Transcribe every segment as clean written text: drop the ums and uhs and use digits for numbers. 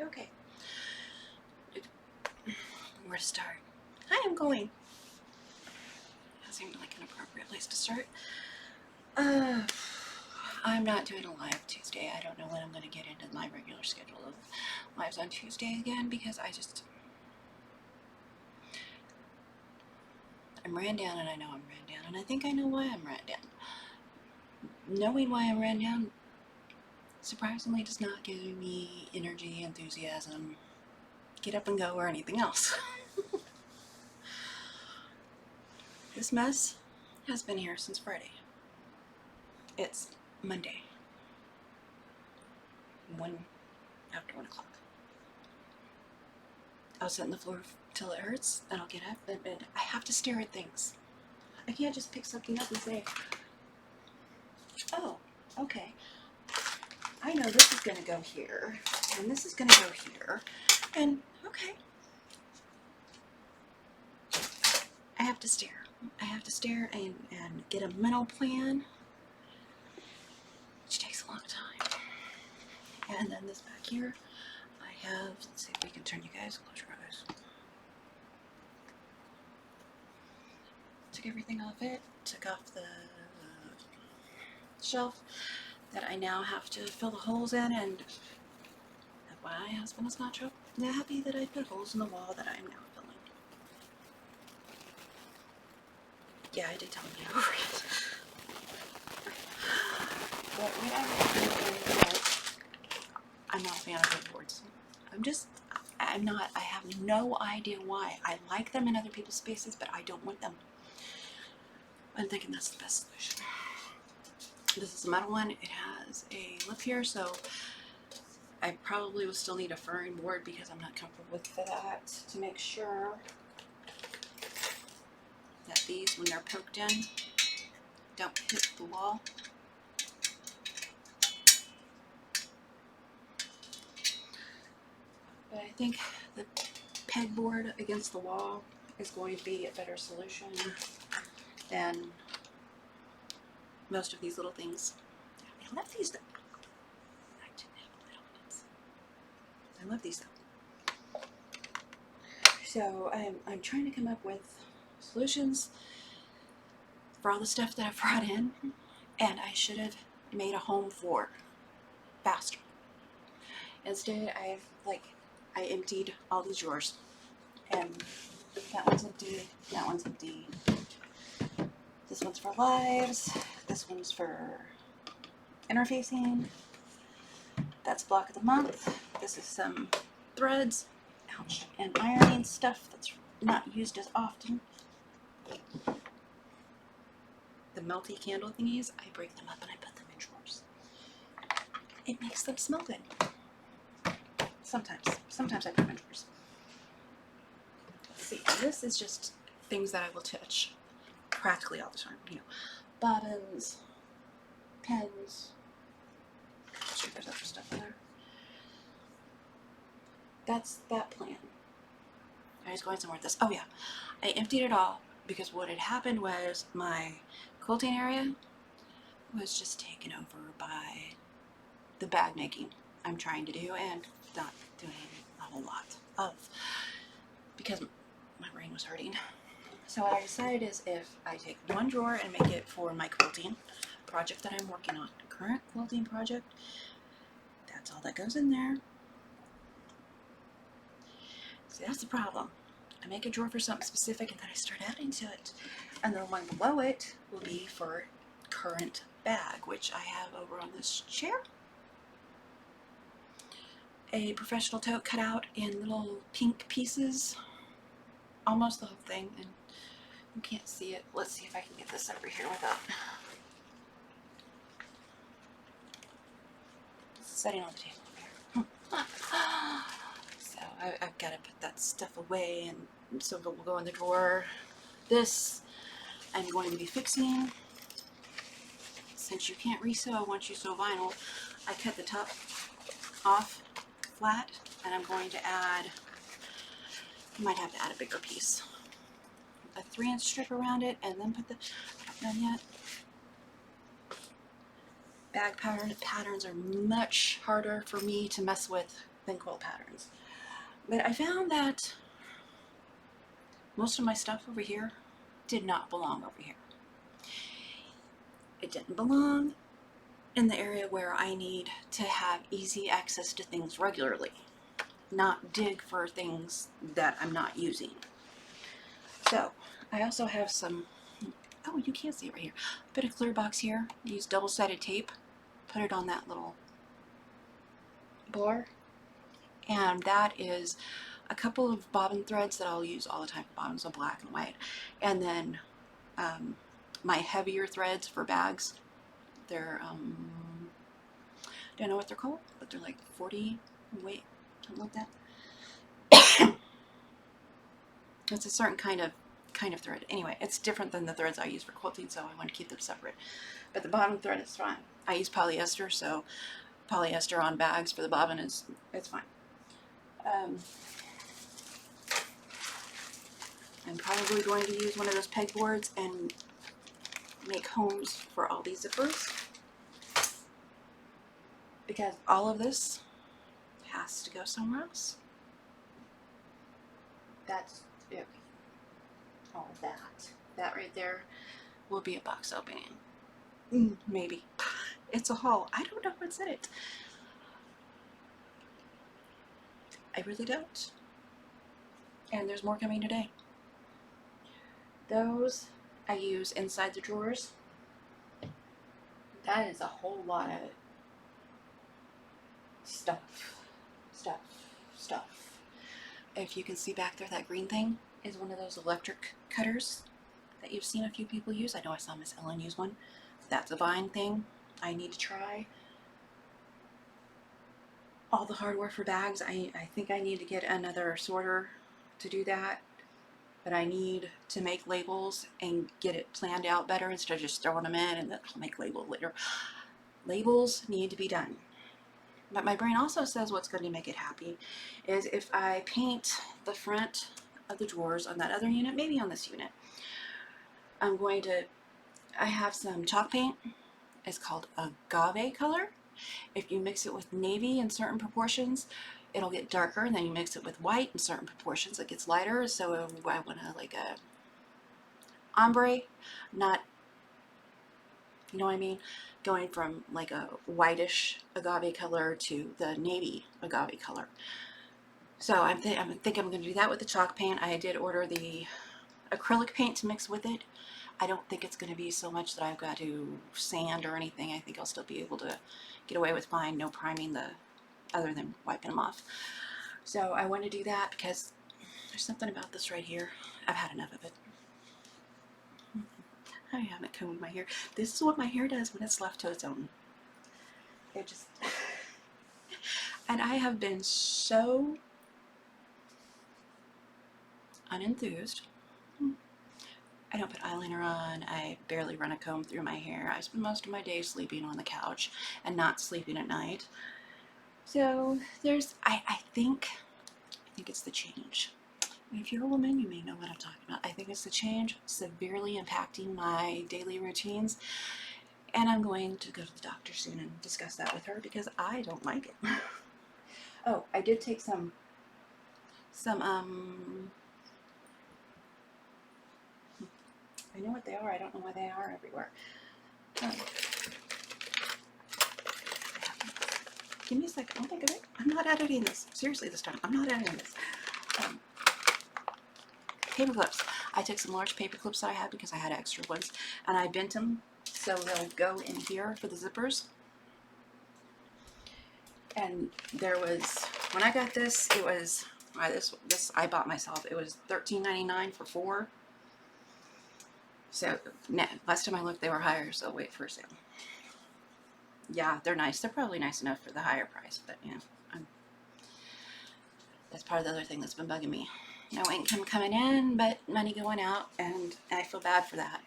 Okay. Where to start? Hi, I'm going. That seemed like an appropriate place to start. I'm not doing a live Tuesday. I don't know when I'm going to get into my regular schedule of lives on Tuesday again because I'm ran down and I know I'm ran down and I think I know why I'm ran down. Knowing why I'm ran down surprisingly does not give me energy, enthusiasm, get up and go, or anything else. This mess has been here since Friday. It's Monday. After 1 o'clock. I'll sit on the floor till it hurts, and I'll get up, and I have to stare at things. I can't just pick something up and say, oh, okay, I know this is going to go here, and this is going to go here, and okay. I have to stare. I have to stare and get a mental plan, which takes a long time. And then this back here, I have, let's see if we can turn you guys, close your eyes. Took everything off it, took off the shelf that I now have to fill the holes in, and my husband is not happy that I put holes in the wall that I am now filling. Yeah, I did tell him to get over it. But I'm not a fan of wood boards. I have no idea why. I like them in other people's spaces, but I don't want them. I'm thinking that's the best solution. This is a metal one. It has a lip here, so I probably will still need a furring board because I'm not comfortable with that, to make sure that these, when they're poked in, don't hit the wall. But I think the pegboard against the wall is going to be a better solution than most of these little things. I love these though. I didn't have little ones. I love these though. So I'm trying to come up with solutions for all the stuff that I've brought in, and I should have made a home for faster. Instead, I emptied all these drawers, and that one's empty, that one's empty. This one's for lives, this one's for interfacing, that's block of the month, this is some threads, ouch, and ironing stuff that's not used as often. The melty candle thingies, I break them up and I put them in drawers. It makes them smell good. Sometimes I put them in drawers. Let's see, this is just things that I will touch practically all the time. You know, bobbins, pens. I'm sure there's other stuff in there. That's that plan. I was going somewhere with this. Oh yeah, I emptied it all because what had happened was my quilting area was just taken over by the bag making I'm trying to do and not doing a whole lot of, because my brain was hurting. So what I decided is if I take one drawer and make it for my quilting project that I'm working on, current quilting project, that's all that goes in there. See, that's the problem. I make a drawer for something specific and then I start adding to it. And the one below it will be for current bag, which I have over on this chair. A professional tote cut out in little pink pieces. Almost the whole thing, and you can't see it. Let's see if I can get this over here without setting on the table here. So I've got to put that stuff away, and so it will go in the drawer. This I'm going to be fixing. Since you can't resew once you sew vinyl, I cut the top off flat, and I'm going to add, I might have to add a bigger piece, a 3-inch strip around it, and then put the, I haven't done yet. Bag patterns are much harder for me to mess with than quilt patterns. But I found that most of my stuff over here did not belong over here. It didn't belong in the area where I need to have easy access to things regularly, not dig for things that I'm not using. So I also have some, oh, you can't see it right here, bit of clear box here. Use double-sided tape, put it on that little bar, and that is a couple of bobbin threads that I'll use all the time. Bobbins are black and white, and then my heavier threads for bags. They're don't know what they're called, but they're like 40 weight, something like that. It's a certain kind of thread. Anyway, it's different than the threads I use for quilting, so I want to keep them separate. But the bottom thread is fine. I use polyester, so polyester on bags for the bobbin it's fine. I'm probably going to use one of those pegboards and make homes for all these zippers, because all of this has to go somewhere else. That's it. All of that right there will be a box opening. Maybe. It's a haul. I don't know what's in it. I really don't. And there's more coming today. Those I use inside the drawers. That is a whole lot of stuff. If you can see back there, that green thing is one of those electric cutters that you've seen a few people use. I know I saw Miss Ellen use one. That's a vine thing I need to try. All the hardware for bags, I think I need to get another sorter to do that. But I need to make labels and get it planned out better instead of just throwing them in and then I'll make labels later. Labels need to be done. But my brain also says what's going to make it happy is if I paint the front of the drawers on that other unit, maybe on this unit. I have some chalk paint. It's called agave color. If you mix it with navy in certain proportions, it'll get darker, and then you mix it with white in certain proportions, it gets lighter. So I want to like a ombre, not, you know what I mean? Going from like a whitish agave color to the navy agave color. So I think I'm going to do that with the chalk paint. I did order the acrylic paint to mix with it. I don't think it's going to be so much that I've got to sand or anything. I think I'll still be able to get away with mine, no priming other than wiping them off. So I want to do that because there's something about this right here. I've had enough of it. I haven't combed my hair. This is what my hair does when it's left to its own. It just... And I have been so unenthused. I don't put eyeliner on. I barely run a comb through my hair. I spend most of my day sleeping on the couch and not sleeping at night. So there's, I think it's the change. If you're a woman, you may know what I'm talking about. I think it's the change severely impacting my daily routines. And I'm going to go to the doctor soon and discuss that with her because I don't like it. Oh, I did take some I know what they are. I don't know why they are everywhere. Give me a second. I'll think of it. I'm not editing this. Seriously this time. I'm not editing this. Paper clips. I took some large paper clips that I had because I had extra ones, and I bent them so they'll go in here for the zippers. And there was, when I got this, it was, this I bought myself. It was $13.99 for 4. So last time I looked, they were higher, so wait for a sale. Yeah, they're nice. They're probably nice enough for the higher price, but you know, that's part of the other thing that's been bugging me. No income coming in, but money going out, and I feel bad for that.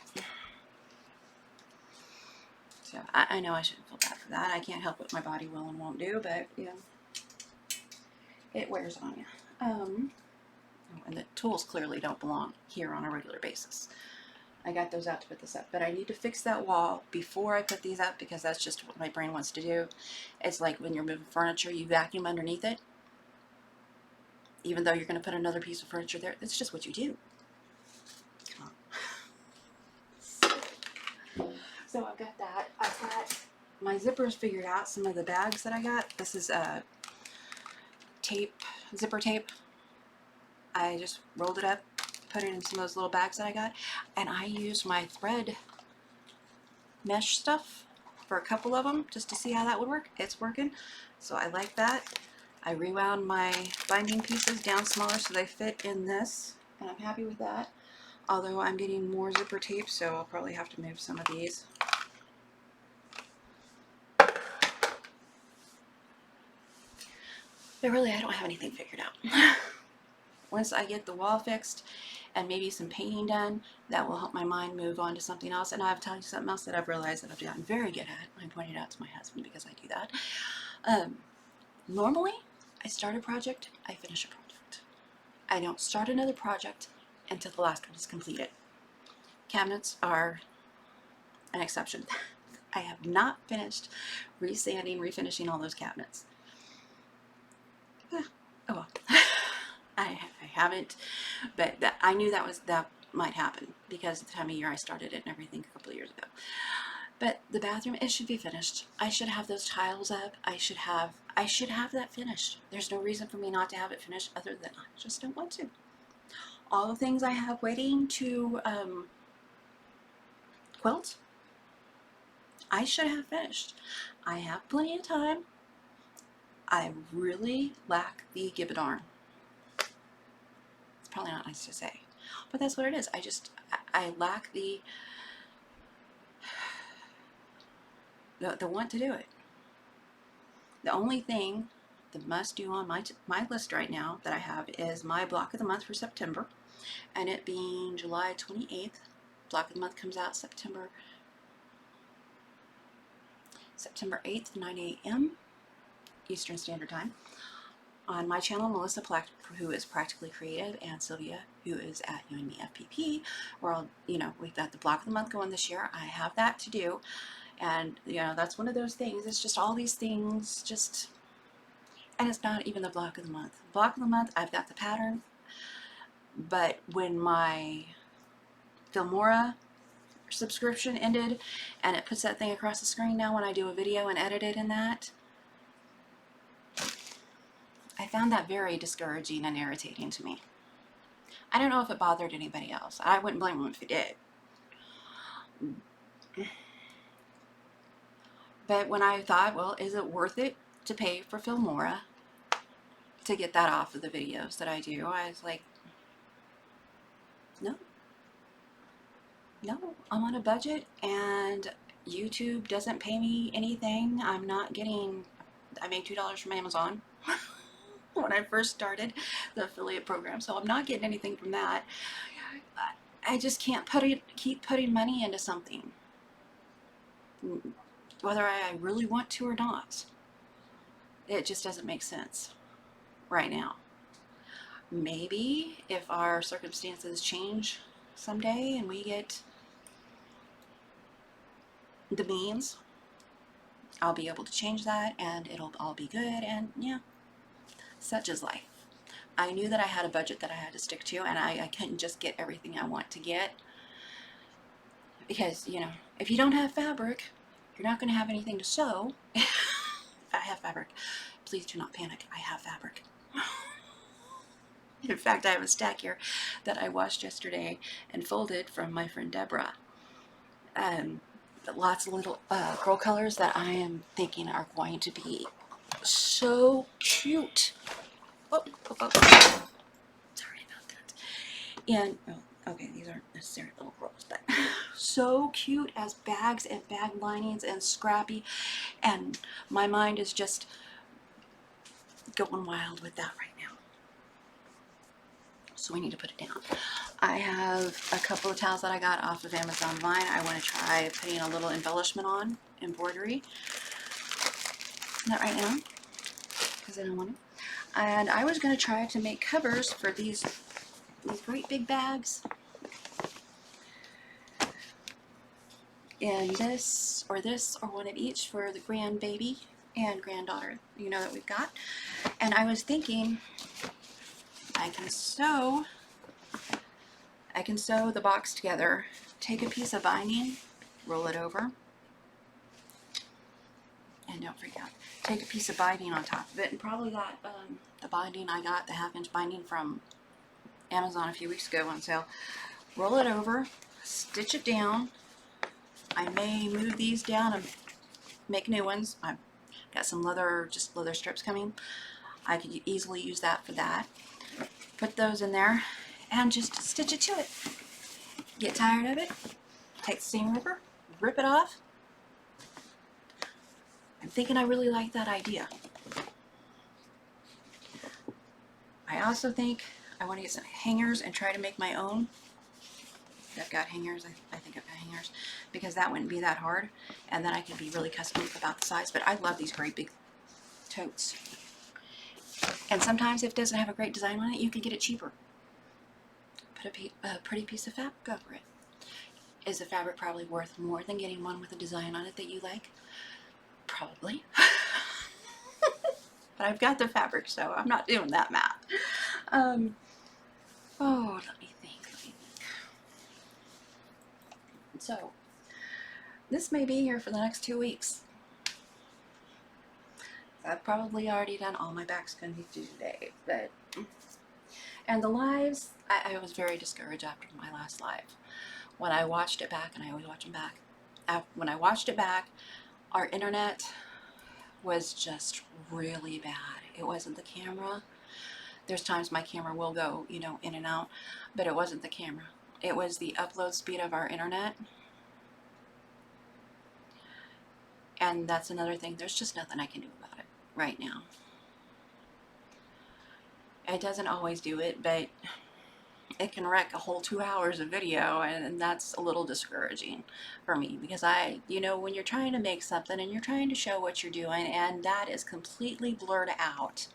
So I know I shouldn't feel bad for that. I can't help what my body will and won't do, but you know, it wears on you. And the tools clearly don't belong here on a regular basis. I got those out to put this up, but I need to fix that wall before I put these up because that's just what my brain wants to do. It's like when you're moving furniture, you vacuum underneath it. even though you're going to put another piece of furniture there. That's just what you do. Come on. So I've got that. I've got my zippers figured out, some of the bags that I got. This is tape, zipper tape. I just rolled it up, put it in some of those little bags that I got, and I used my thread mesh stuff for a couple of them just to see how that would work. It's working, so I like that. I rewound my binding pieces down smaller so they fit in this, and I'm happy with that. Although I'm getting more zipper tape, so I'll probably have to move some of these. But really, I don't have anything figured out. Once I get the wall fixed and maybe some painting done, that will help my mind move on to something else. And I'll tell you something else that I've realized that I've gotten very good at. I pointed out to my husband because I do that. Normally, I start a project, I finish a project. I don't start another project until the last one is completed. Cabinets are an exception. I have not finished resanding, refinishing all those cabinets. Oh well. I haven't, but I knew that might happen because of the time of year I started it and everything a couple of years ago. But the bathroom, it should be finished. I should have those tiles up. I should have that finished. There's no reason for me not to have it finished other than I just don't want to. All the things I have waiting to quilt, I should have finished. I have plenty of time. I really lack the give-a-darn. It's probably not nice to say, but that's what it is. I lack the want to do it. The only thing, the must do on my list right now that I have is my block of the month for September, and it being July 28th. Block of the month comes out September 8th, 9 a.m. Eastern Standard Time. On my channel, Melissa, who is Practically Creative, and Sylvia, who is at You and Me FPP, we're all, we've got the block of the month going this year. I have that to do. And, that's one of those things. It's just all these things, and it's not even the block of the month. Block of the month, I've got the pattern. But when my Filmora subscription ended, and it puts that thing across the screen now when I do a video and edit it in that, I found that very discouraging and irritating to me. I don't know if it bothered anybody else. I wouldn't blame them if it did. But when I thought, well, is it worth it to pay for Filmora to get that off of the videos that I do? I was like, no, I'm on a budget and YouTube doesn't pay me anything. I made $2 from Amazon when I first started the affiliate program, so I'm not getting anything from that. I just can't keep putting money into something, whether I really want to or not. It just doesn't make sense right now. Maybe if our circumstances change someday and we get the means, I'll be able to change that and it'll all be good, and yeah, such is life. I knew that I had a budget that I had to stick to, and I couldn't just get everything I want to get, because, if you don't have fabric, you're not going to have anything to sew. I have fabric. Please do not panic. I have fabric. In fact, I have a stack here that I washed yesterday and folded from my friend Deborah. Lots of little girl colors that I am thinking are going to be so cute. Oh. Sorry about that. And, okay, these aren't necessarily little girls, but so cute as bags and bag linings and scrappy. And my mind is just going wild with that right now. So we need to put it down. I have a couple of towels that I got off of Amazon Vine. I want to try putting a little embellishment on, embroidery. Not right now, because I don't want it. And I was going to try to make covers for these great big bags. And this or one of each for the grandbaby and granddaughter, that we've got. And I was thinking, I can sew the box together, take a piece of binding, roll it over, and don't freak out. Take a piece of binding on top of it, and probably that the binding I got, the 1/2-inch binding from Amazon a few weeks ago on sale. Roll it over, stitch it down. I may move these down and make new ones. I've got some leather, just leather strips coming. I could easily use that for that. Put those in there and just stitch it to it. Get tired of it, take the seam ripper, rip it off. I'm thinking I really like that idea. I also think I want to get some hangers and try to make my own. I've got hangers, I think I've got hangers, because that wouldn't be that hard, and then I could be really custom about the size. But I love these great big totes. And sometimes if it doesn't have a great design on it, you can get it cheaper. Put a pretty piece of fabric over it. Is the fabric probably worth more than getting one with a design on it that you like? Probably. But I've got the fabric, so I'm not doing that math. Oh, let me think. So, this may be here for the next 2 weeks. I've probably already done all my back's going to be due today, but... And the lives, I was very discouraged after my last live. When I watched it back, and I always watch them back, when I watched it back, our internet was just really bad. It wasn't the camera. There's times my camera will go, you know, in and out, but it wasn't the camera. It was the upload speed of our internet. And that's another thing. There's just nothing I can do about it right now. It doesn't always do it, but it can wreck a whole 2 hours of video, and that's a little discouraging for me, because you know, when you're trying to make something and you're trying to show what you're doing and that is completely blurred out.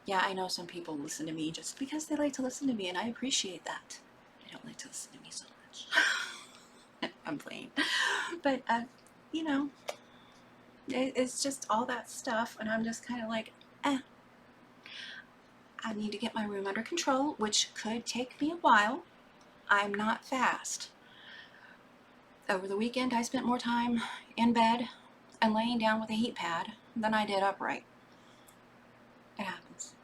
Yeah, I know some people listen to me just because they like to listen to me, and I appreciate that. They don't like to listen to me so much. I'm playing. But, you know, it's just all that stuff, and I'm just kind of like, I need to get my room under control, which could take me a while. I'm not fast. Over the weekend, I spent more time in bed and laying down with a heat pad than I did upright. It happens.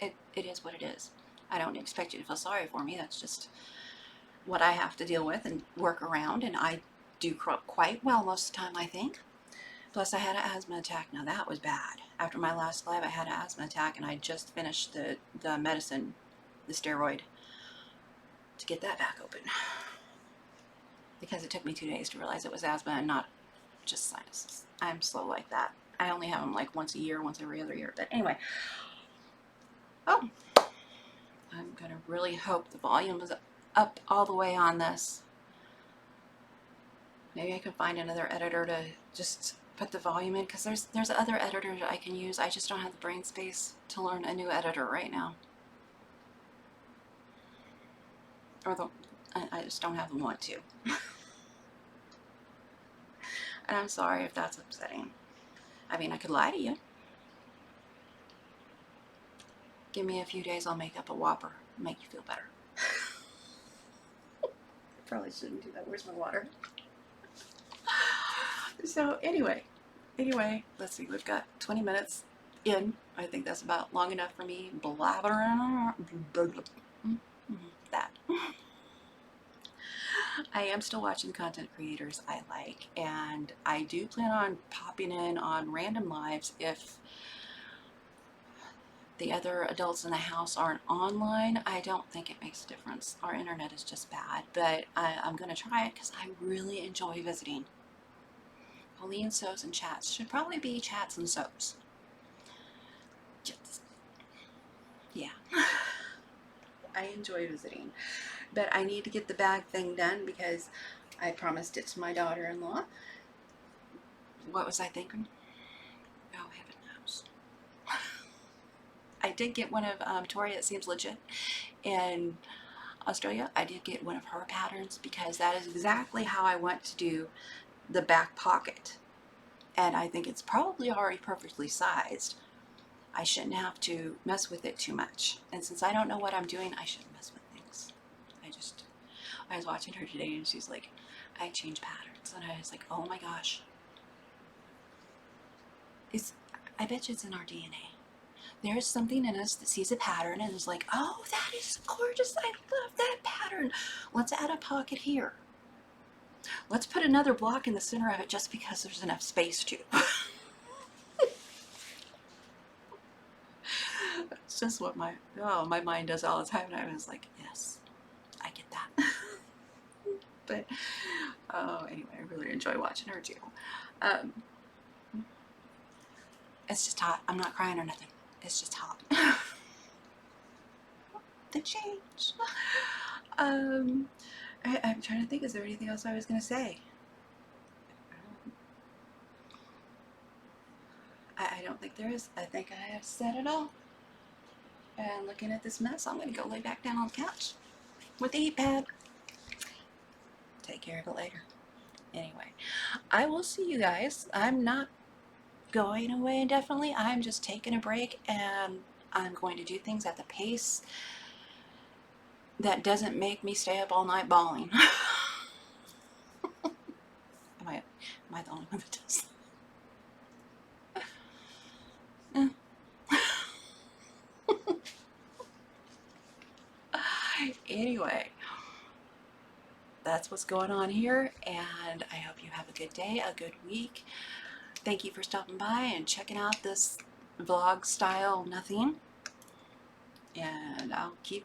It is what it is. I don't expect you to feel sorry for me. That's just what I have to deal with and work around, and I do quite well most of the time, I think. Plus, I had an asthma attack. Now, that was bad. After my last live, I had an asthma attack, and I just finished the medicine, the steroid, to get that back open. Because it took me 2 days to realize it was asthma and not just sinuses. I'm slow like that. I only have them like once a year, once every other year. But anyway. Oh. I'm going to really hope the volume is up all the way on this. Maybe I can find another editor to just put the volume in, because there's other editors I can use. I just don't have the brain space to learn a new editor right now. Or I just don't have the want to. And I'm sorry if that's upsetting. I mean, I could lie to you. Give me a few days, I'll make up a Whopper. Make you feel better. Probably shouldn't do that. Where's my water? So anyway, let's see. We've got 20 minutes in. I think that's about long enough for me blabbering. That. I am still watching content creators I like, and I do plan on popping in on random lives if the other adults in the house aren't online. I don't think it makes a difference. Our internet is just bad, but I'm going to try it because I really enjoy visiting. Coleen sews and chats. Should probably be chats and sews. Just, yeah. I enjoy visiting. But I need to get the bag thing done because I promised it to my daughter-in-law. What was I thinking? Oh, heaven knows. I did get one of Tori, it seems legit, in Australia. I did get one of her patterns because that is exactly how I want to do the back pocket. And I think it's probably already perfectly sized. I shouldn't have to mess with it too much. And since I don't know what I'm doing, I shouldn't mess with things. I was watching her today and she's like, I change patterns. And I was like, oh my gosh. I bet you it's in our DNA. There's something in us that sees a pattern and is like, oh, that is gorgeous. I love that pattern. Let's add a pocket here. Let's put another block in the center of it just because there's enough space to. It's just what my mind does all the time. And I was like, yes, I get that. But anyway, I really enjoy watching her too. It's just hot. I'm not crying or nothing. It's just hot. The change. I'm trying to think, is there anything else I was going to say? I don't think there is. I think I have said it all. And looking at this mess, I'm going to go lay back down on the couch with the heat pad. Take care of it later. Anyway, I will see you guys. I'm not going away indefinitely. I'm just taking a break, and I'm going to do things at the pace that doesn't make me stay up all night bawling. Am I the only one that does that? Anyway, that's what's going on here, and I hope you have a good day, a good week. Thank you for stopping by and checking out this vlog style nothing, and I'll keep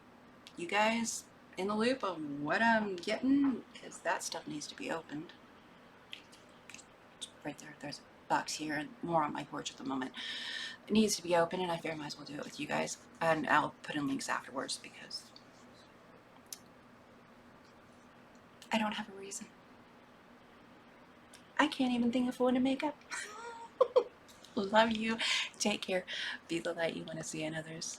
you guys in the loop of what I'm getting, because that stuff needs to be opened. Right there, there's a box here and more on my porch at the moment. It needs to be open, and I figure I might as well do it with you guys, and I'll put in links afterwards because I don't have a reason. I can't even think of one to make up. Love you. Take care. Be the light you want to see in others.